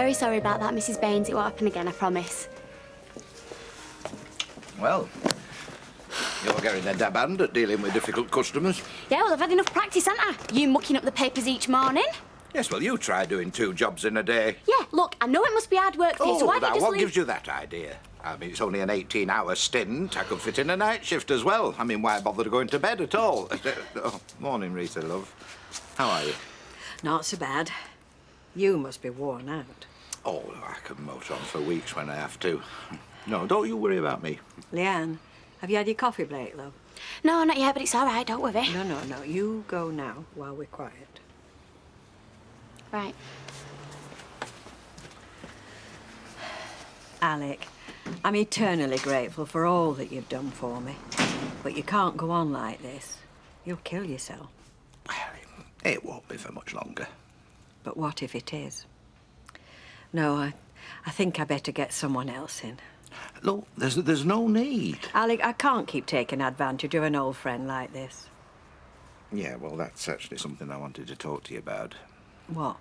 very sorry about that, Mrs. Baines. It won't happen again, I promise. Well, you're getting a dab hand at dealing with difficult customers. Yeah, well, I've had enough practice, haven't I? You mucking up the papers each morning. Yes, well, you try doing 2 jobs in a day. Yeah, look, I know it must be hard work for you, so why don't you just what leave... gives you that idea? I mean, it's only an 18-hour stint. I could fit in a night shift as well. I mean, why bother going to bed at all? Oh, morning, Rita, love. How are you? Not so bad. You must be worn out. Oh, I can motor on for weeks when I have to. No, don't you worry about me. Leanne, have you had your coffee break, love? No, not yet, but it's all right, don't worry. No. You go now while we're quiet. Right. Alec, I'm eternally grateful for all that you've done for me. But you can't go on like this. You'll kill yourself. It won't be for much longer. But what if it is? No, I think I better get someone else in. Look, there's no need. Alec, I can't keep taking advantage of an old friend like this. Yeah, well, that's actually something I wanted to talk to you about. What?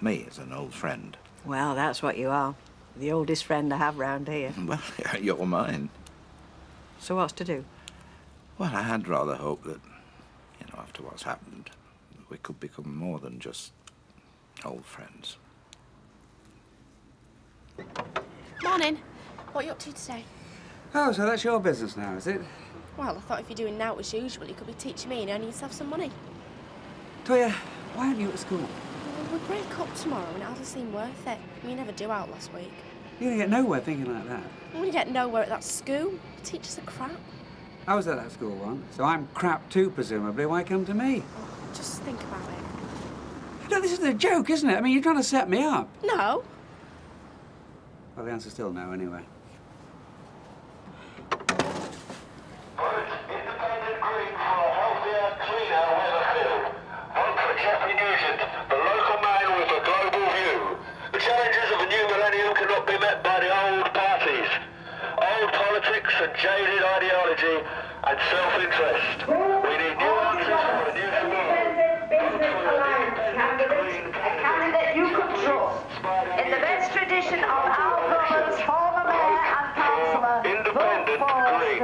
Me as an old friend. Well, that's what you are. The oldest friend I have round here. Well, you're mine. So what's to do? Well, I had rather hoped that, after what's happened, we could become more than just old friends. Morning. What are you up to today? Oh, so that's your business now, is it? Well, I thought if you're doing now as usual, you could be teaching me and earning yourself some money. Toya, why aren't you at school? Well, we break up tomorrow and it hasn't seemed worth it. You never do out last week. You're gonna get nowhere thinking like that. I'm gonna get nowhere at that school. The teachers are crap. I was at that school once, so I'm crap too, presumably. Why come to me? Oh, just think about it. No, this is a joke, isn't it? I mean, you're trying to set me up. No. Well, the answer's still no, anyway. Independent green for a healthier, cleaner Weatherfield. Vote for Jeffrey Nugent, the local man with a global view. The challenges of the new millennium cannot be met by the old parties. Old politics and jaded ideology and self-interest. We need new answers for the new tomorrow. Candidate you could trust. In the best tradition of our brothers, former mayor and councillor, Independent green.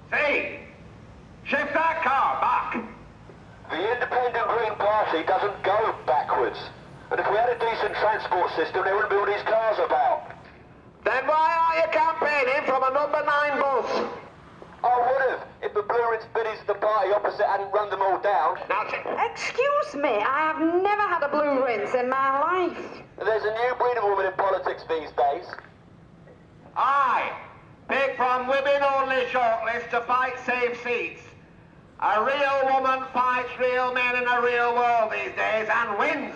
Hey! Shift that car back! The Independent Green Party doesn't go backwards. And if we had a decent transport system, there wouldn't be all these cars about. Then why are you campaigning from a number 9 bus? I would have, if the Blue Rinse biddies of the party opposite hadn't run them all down. Now, Excuse me, I have never had a blue rinse in my life. There's a new breed of woman in politics these days. aye. Pick from women-only shortlist to fight safe seats. A real woman fights real men in a real world these days and wins.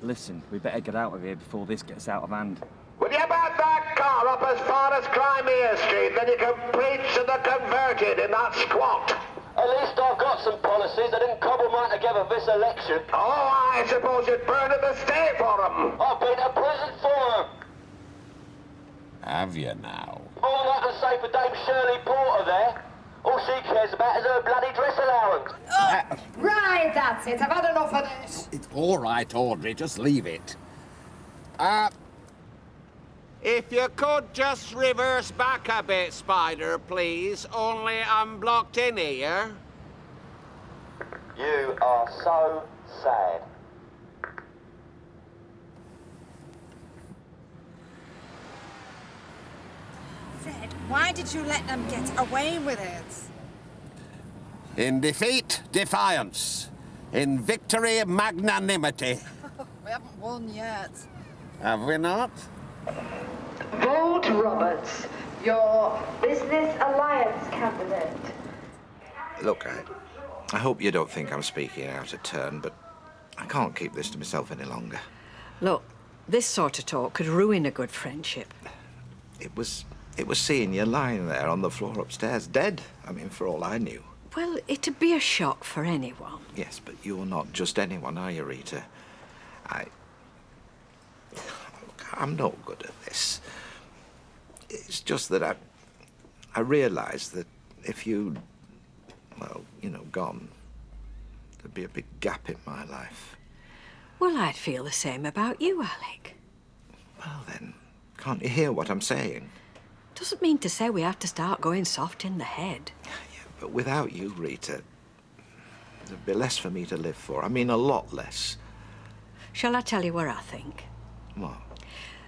Listen, we better get out of here before this gets out of hand. Will you back that car up as far as Crimea Street, then you can preach to the converted in that squat? At least I've got some policies. I didn't cobble mine together this election. Oh, I suppose you'd burn at the stake for them. I've been to prison for them. Have you now? All I can say for Dame Shirley Porter there, all she cares about is her bloody dress allowance. Right, that's it. I've had enough of this. It's all right, Audrey, just leave it. If you could just reverse back a bit, Spider, please. Only I'm blocked in here. You are so sad. Fred, why did you let them get away with it? In defeat, defiance. In victory, magnanimity. We haven't won yet. Have we not? Vote Roberts, your Business Alliance candidate. Look, I hope you don't think I'm speaking out of turn, but I can't keep this to myself any longer. Look, this sort of talk could ruin a good friendship. It was seeing you lying there on the floor upstairs, dead. I mean, for all I knew. Well, it'd be a shock for anyone. Yes, but you're not just anyone, are you, Rita? I'm no good at this. It's just that I realised that if you'd, well, gone, there'd be a big gap in my life. Well, I'd feel the same about you, Alec. Well, then, can't you hear what I'm saying? Doesn't mean to say we have to start going soft in the head. Yeah, but without you, Rita, there'd be less for me to live for. I mean, a lot less. Shall I tell you what I think? What?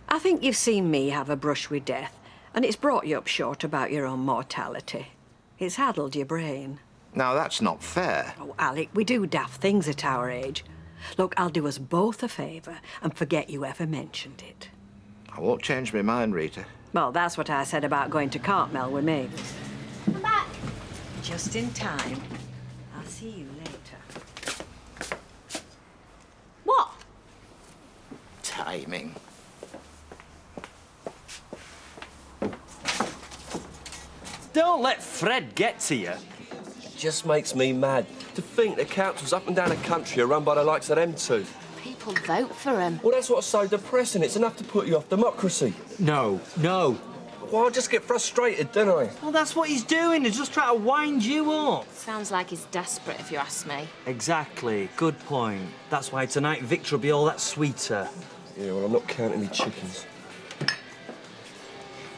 I think you've seen me have a brush with death, and it's brought you up short about your own mortality. It's addled your brain. Now, that's not fair. Oh, Alec, we do daft things at our age. Look, I'll do us both a favour and forget you ever mentioned it. I won't change my mind, Rita. Well, that's what I said about going to Cartmel with me. I'm back. Just in time. I'll see you later. What? Timing. Don't let Fred get to you. Just makes me mad to think the councils up and down the country are run by the likes of them two. People vote for him. Well, that's what's so depressing. It's enough to put you off democracy. No. Well, I just get frustrated, don't I? Well, that's what he's doing. He's just trying to wind you up. Sounds like he's desperate, if you ask me. Exactly. Good point. That's why tonight Victor will be all that sweeter. Yeah, well, I'm not counting me chickens.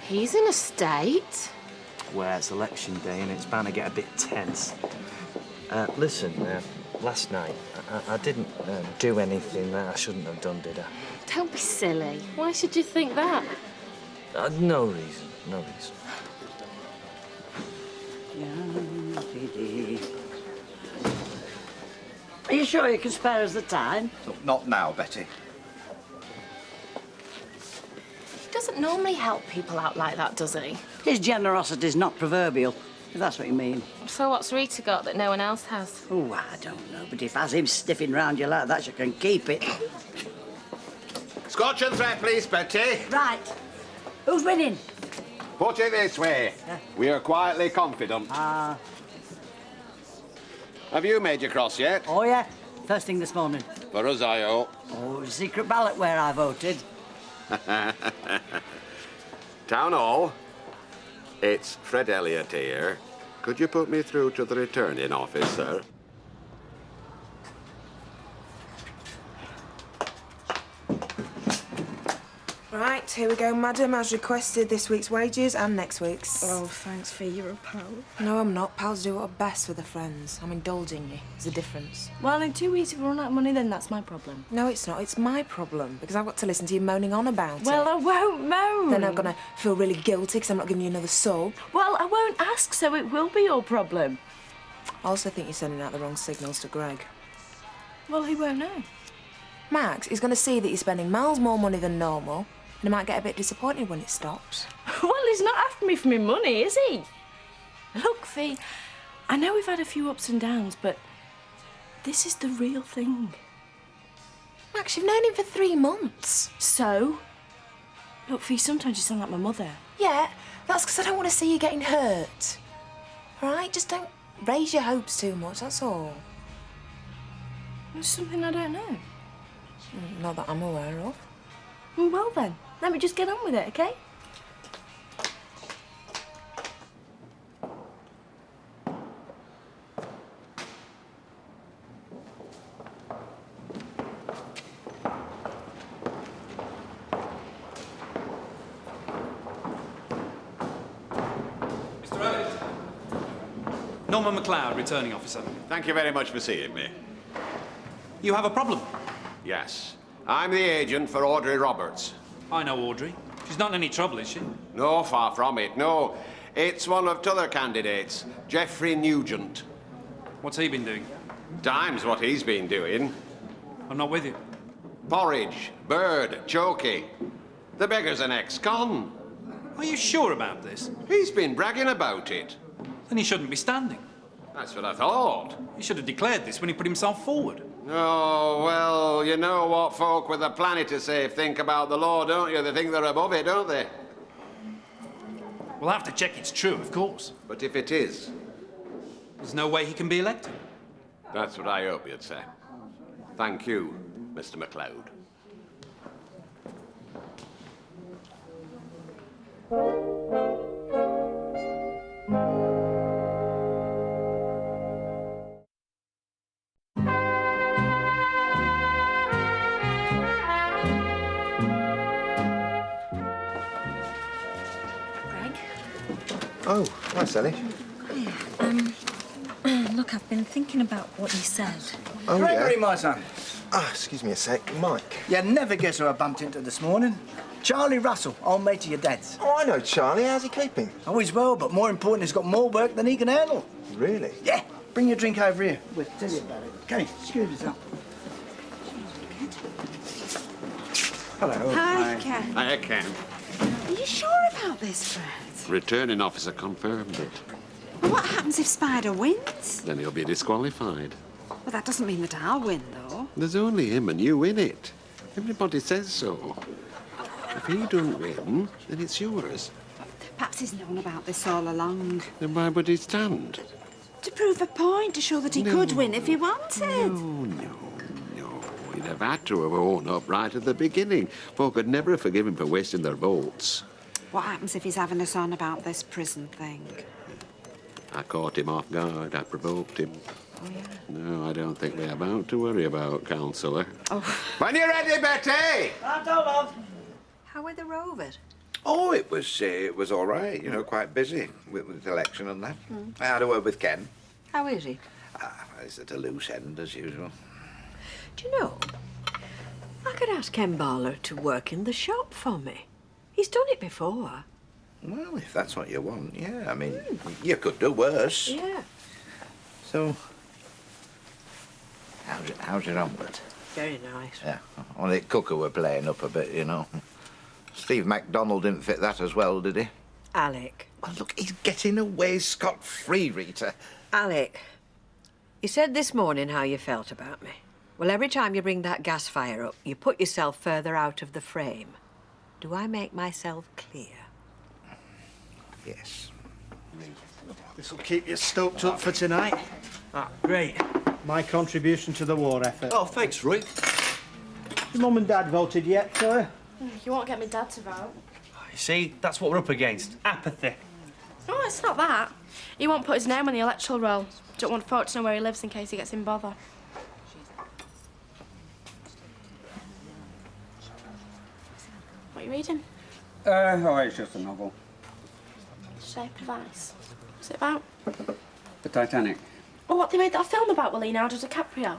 He's in a state. Well, it's election day and it's bound to get a bit tense. Listen, last night, I didn't do anything that I shouldn't have done, did I? Don't be silly. Why should you think that? No reason, no reason. Are you sure you can spare us the time? Look, not now, Betty. He doesn't normally help people out like that, does he? His generosity's not proverbial, if that's what you mean. So what's Rita got that no one else has? Oh, I don't know, but if has him sniffing round you like that, you can keep it. Scotch and thread, please, Betty. Right. Who's winning? Put it this way. We are quietly confident. Ah. Have you made your cross yet? Oh, yeah. First thing this morning. For us, I hope. Oh, secret ballot where I voted. Town Hall. It's Fred Elliott here. Could you put me through to the returning office, sir? Right, here we go, madam. As requested, this week's wages and next week's. Oh, thanks, Fee. You're a pal. No, I'm not. Pals do what are best with their friends. I'm indulging you. There's a difference. Well, in 2 weeks, if we run out of money, then that's my problem. No, it's not. It's my problem, because I've got to listen to you moaning on about it. Well, I won't moan. Then I'm going to feel really guilty because I'm not giving you another sub. Well, I won't ask, so it will be your problem. I also think you're sending out the wrong signals to Greg. Well, he won't know. Max is going to see that you're spending miles more money than normal, and he might get a bit disappointed when it stops. Well, he's not after me for my money, is he? Look, Fee, I know we've had a few ups and downs, but this is the real thing. Max, you've known him for 3 months. So? Look, Fee, sometimes you sound like my mother. Yeah, that's because I don't want to see you getting hurt. All right? Just don't raise your hopes too much, that's all. There's something I don't know. Not that I'm aware of. Well, then, let me just get on with it, OK? Mr. Elliott. Norman MacLeod, returning officer. Thank you very much for seeing me. You have a problem? Yes. I'm the agent for Audrey Roberts. I know Audrey. She's not in any trouble, is she? No, far from it, no. It's one of t'other candidates, Geoffrey Nugent. What's he been doing? Time's what he's been doing. I'm not with you. Porridge, bird, chokey. The beggar's an ex-con. Are you sure about this? He's been bragging about it. Then he shouldn't be standing. That's what I thought. He should have declared this when he put himself forward. Oh, well, you know what folk with a planet to save think about the law, don't you? They think they're above it, don't they? We'll have to check it's true, of course. But if it is? There's no way he can be elected. That's what I hope you'd say. Thank you, Mr. MacLeod. Hi, Sally. Look, I've been thinking about what you said. Oh, Gregory, yeah? my son. Ah, excuse me a sec. Mike. You never guess who I bumped into this morning. Charlie Russell, old mate of your dad's. Oh, I know Charlie. How's he keeping? Oh, he's well, but more important, he's got more work than he can handle. Really? Yeah. Bring your drink over here. We'll tell you about it. Come here, excuse yourself. Hello. Hi, Ken. Hiya, Ken. Are you sure about this, Fred? Returning officer confirmed it. Well, what happens if Spider wins? Then he'll be disqualified. Well, that doesn't mean that I'll win, though. There's only him and you in it. Everybody says so. If he don't win, then it's yours. Perhaps he's known about this all along. Then why would he stand? To prove a point, to show that he could win if he wanted. No. He'd have had to have owned up right at the beginning. Folk would never have forgiven him for wasting their votes. What happens if he's having us on about this prison thing? I caught him off guard. I provoked him. Oh, yeah? No, I don't think we're about to worry about, Councillor. Oh. When you're ready, Betty! How were the Rovers? Oh, it was all right. You know, quite busy with the election and that. I had a word with Ken. How is he? He's at a loose end, as usual. Do you know, I could ask Ken Barlow to work in the shop for me. He's done it before. Well, if that's what you want, yeah. I mean, you could do worse. Yeah. So, how's your omelette? Very nice. Yeah. Only Cooker were playing up a bit, you know. Steve MacDonald didn't fit that as well, did he? Alec. Oh, look, he's getting away scot-free, Rita. Alec, you said this morning how you felt about me. Well, every time you bring that gas fire up, you put yourself further out of the frame. Do I make myself clear? Yes. This'll keep you stoked up for tonight. Ah, great. My contribution to the war effort. Oh, thanks, Roy. Your mum and dad voted yet, Chloe? You won't get me dad to vote. You see, that's what we're up against. Apathy. Oh, it's not that. He won't put his name on the electoral roll. Don't want folk to know where he lives in case he gets in bother. What are you reading? Oh, it's just a novel. Shape of Ice. What's it about? The Titanic. Oh, what, they made that film about with Leonardo DiCaprio?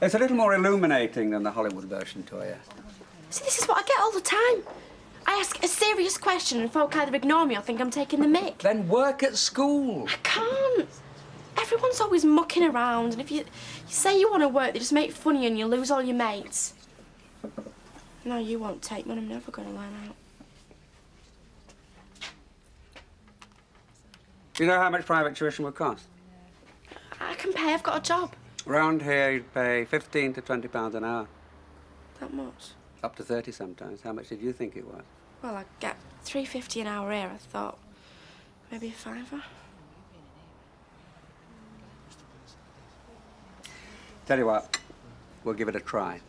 It's a little more illuminating than the Hollywood version, Toya. See, this is what I get all the time. I ask a serious question and folk either ignore me or think I'm taking the mick. Then work at school. I can't. Everyone's always mucking around, and if you say you want to work, they just make fun of you and you lose all your mates. No, you won't take me, and I'm never going to learn out. Do you know how much private tuition would cost? I can pay, I've got a job. Round here, you'd pay £15 to £20 an hour. That much? Up to 30 sometimes. How much did you think it was? Well, I get $3.50 an hour here. I thought maybe a £5. Tell you what, we'll give it a try.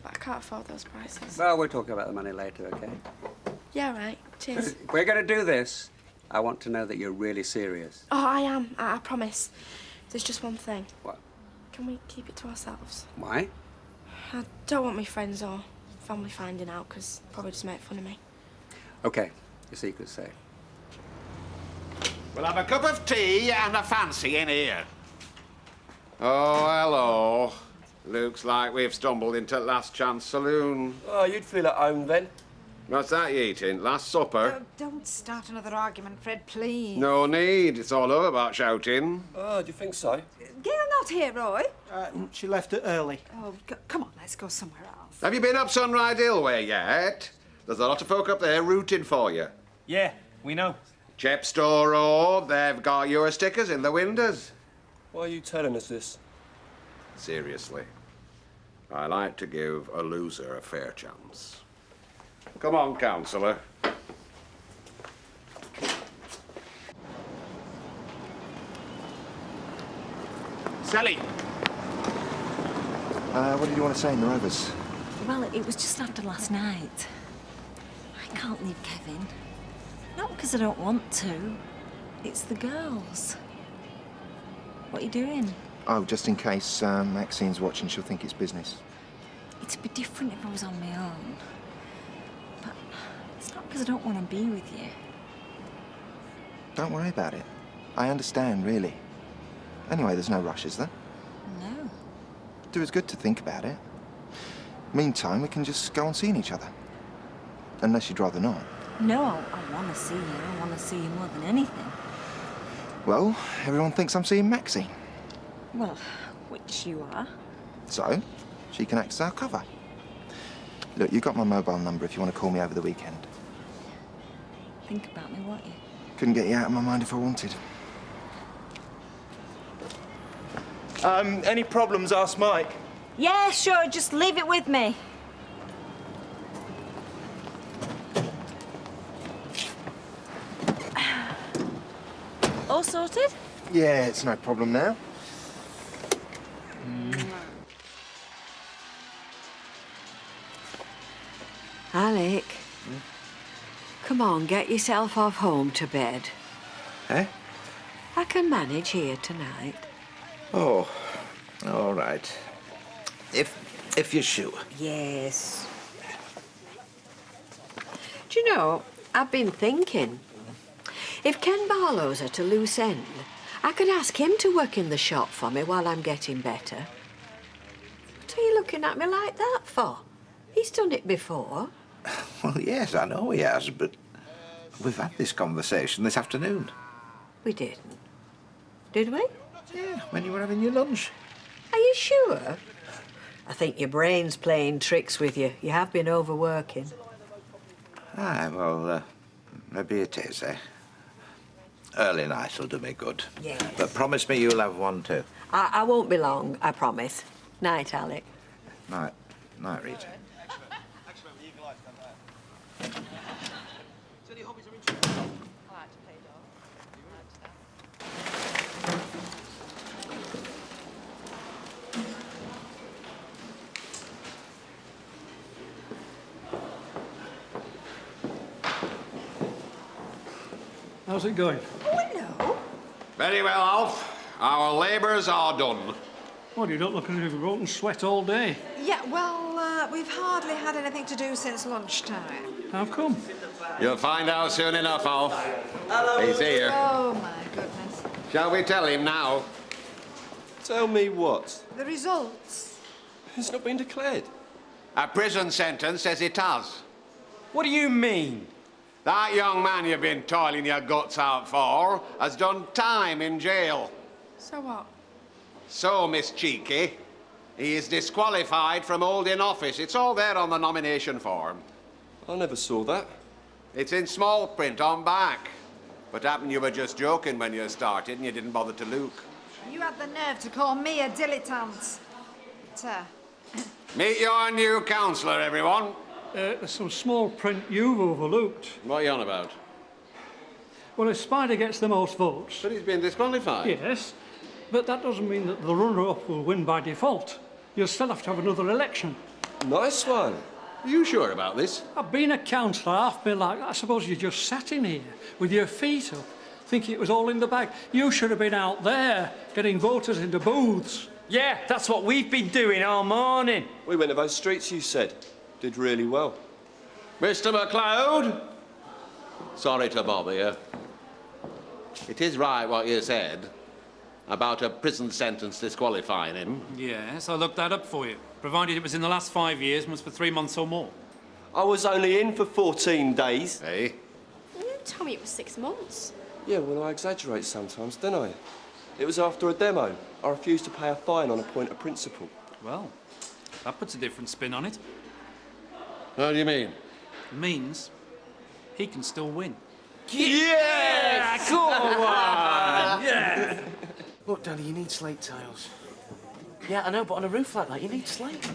But I can't afford those prices. Well, we'll talk about the money later, OK? Yeah, right. Cheers. If we're going to do this, I want to know that you're really serious. Oh, I am. I promise. There's just one thing. What? Can we keep it to ourselves? Why? I don't want my friends or family finding out, because probably just make fun of me. OK, your secret's safe. We'll have a cup of tea and a fancy in here. Oh, hello. Looks like we've stumbled into Last Chance Saloon. Oh, you'd feel at home then. What's that you eating? Last supper? Don't start another argument, Fred, please. No need. It's all over about shouting. Oh, do you think so? Gail not here, Roy. She left it early. Oh, come on, let's go somewhere else. Have you been up Sunrise Hill way yet? There's a lot of folk up there rooting for you. Yeah, we know. Chepstow Road, they've got your stickers in the windows. Why are you telling us this? Seriously. I like to give a loser a fair chance. Come on, Councillor. Sally! What did you want to say in the Rovers? Well, it was just after last night. I can't leave Kevin. Not because I don't want to. It's the girls. What are you doing? Oh, just in case Maxine's watching, she'll think it's business. It'd be different if I was on my own. But it's not because I don't want to be with you. don't worry about it. I understand, really. Anyway, there's no rush, is there? No. Do us good to think about it. Meantime, we can just go on seeing each other. Unless you'd rather not. No, I want to see you. I want to see you more than anything. Well, everyone thinks I'm seeing Maxine. Well, which you are. So, she can act as our cover. Look, you got my mobile number if you want to call me over the weekend. Think about me, won't you? Couldn't get you out of my mind if I wanted. Any problems, ask Mike. Yeah, sure. Just leave it with me. All sorted? Yeah, it's no problem now. Alec, come on, get yourself off home to bed. Eh? I can manage here tonight. Oh, all right. If you're sure. Yes. Do you know, I've been thinking, if Ken Barlow's at a loose end, I could ask him to work in the shop for me while I'm getting better. What are you looking at me like that for? He's done it before. Well, yes, I know he has, but we've had this conversation this afternoon. We didn't. Did we? Yeah, when you were having your lunch. Are you sure? I think your brain's playing tricks with you. You have been overworking. Aye, well, maybe it is, eh? Early night will do me good. Yes. But promise me you'll have one too. I won't be long, I promise. Night, Alec. Night. Night, Rita. How's it going? Oh, hello. Very well, Alf. Our labours are done. Well, you don't look as if you've rotten sweat all day. Yeah, well, we've hardly had anything to do since lunchtime. How come? You'll find out soon enough, Alf. Hello. He's here. Oh, my goodness. Shall we tell him now? Tell me what? The results. It's not been declared. A prison sentence says it has. What do you mean? That young man you've been toiling your guts out for has done time in jail. So what? So, Miss Cheeky, he is disqualified from holding office. It's all there on the nomination form. I never saw that. It's in small print on back. But happened you were just joking when you started and you didn't bother to look. You had the nerve to call me a dilettante. Meet your new councillor, everyone. There's some small print you've overlooked. What are you on about? Well, if Spider gets the most votes... But he's been disqualified. Yes, but that doesn't mean that the runner-up will win by default. You'll still have to have another election. Nice one. Are you sure about this? I've been a councillor half my life. I suppose you just sat in here with your feet up, thinking it was all in the bag. You should have been out there getting voters into booths. Yeah, that's what we've been doing all morning. We went to those streets you said. Did really well. Mr. MacLeod? Sorry to bother you. It is right what you said about a prison sentence disqualifying him. Yes, I looked that up for you. Provided it was in the last 5 years and was for 3 months or more. I was only in for 14 days. Hey? You told me it was 6 months. Yeah, well, I exaggerate sometimes, don't I? It was after a demo. I refused to pay a fine on a point of principle. Well, that puts a different spin on it. What do you mean? It means he can still win. Yeah! Go on! Yeah! Look, Danny, you need slate tiles. Yeah, I know, but on a roof like that, you need slate.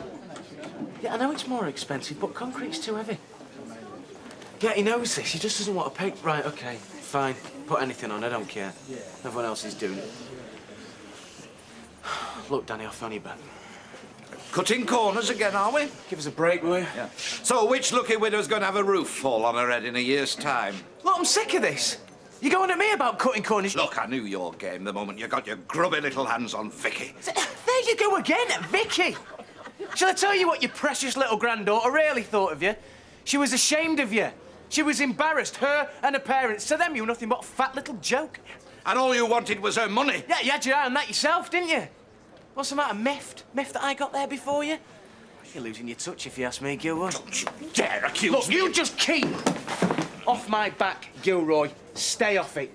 Yeah, I know it's more expensive, but concrete's too heavy. Yeah, he knows this. He just doesn't want to pay. Right, OK, fine. Put anything on, I don't care. Everyone else is doing it. Look, Danny, I'll phone you back. Cutting corners again, are we? Give us a break, will you? Yeah. So, which lucky widow's going to have a roof fall on her head in a year's time? Look, I'm sick of this. You're going at me about cutting corners. Look, I knew your game the moment you got your grubby little hands on Vicky. There you go again, Vicky. Shall I tell you what your precious little granddaughter really thought of you? She was ashamed of you. She was embarrassed, her and her parents. To them, you were nothing but a fat little joke. And all you wanted was her money. Yeah, you had your eye on that yourself, didn't you? What's the matter, miffed? Miffed that I got there before you? You're losing your touch, if you ask me, Gilroy. Don't you dare accuse Look, me. you just keep off my back, Gilroy. Stay off it.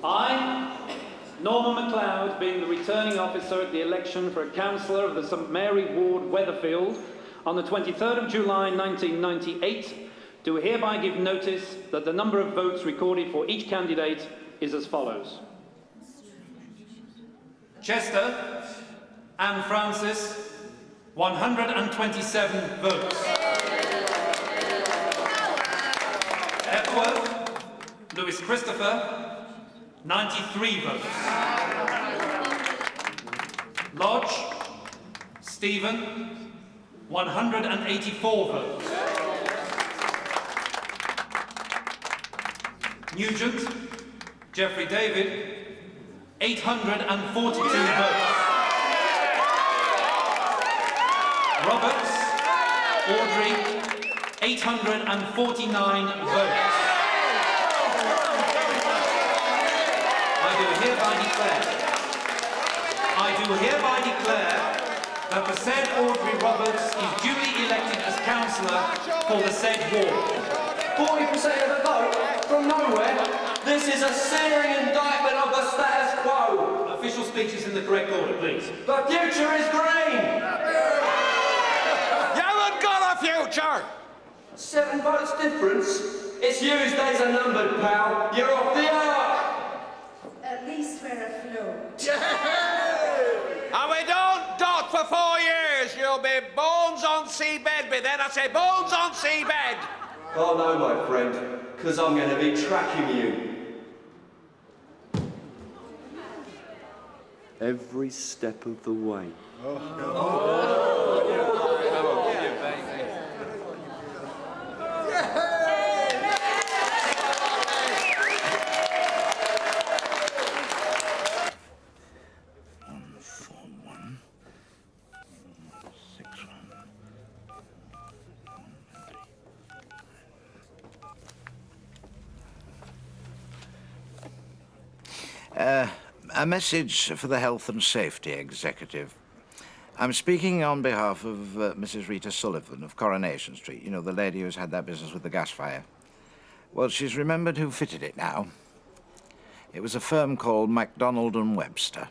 I, Norman MacLeod, being the returning officer at the election for a councillor of the St Mary Ward, Weatherfield, on the 23rd of July 1998, do hereby give notice that the number of votes recorded for each candidate is as follows. Chester, Anne Francis, 127 votes. Epworth, Lewis Christopher, 93 votes. Lodge, Stephen, 184 votes. Nugent, Geoffrey David, 842 votes. Roberts, Audrey, 849 votes. I do hereby declare that the said Audrey Roberts is duly elected as councillor for the said ward. 40% of the vote from nowhere. This is a searing indictment of the status quo. Official speeches in the correct order, please. The future is green. You haven't got a future! 7 votes difference. It's used days are numbered, pal. You're off the ark. At least we're afloat. And we don't dot for 4 years. You'll be bones on seabed, but then I say bones on seabed. Oh no, my friend, because I'm going to be tracking you. Every step of the way. A message for the Health and Safety Executive. I'm speaking on behalf of Mrs. Rita Sullivan of Coronation Street. You know, the lady who's had that business with the gas fire. Well, she's remembered who fitted it now. It was a firm called MacDonald and Webster.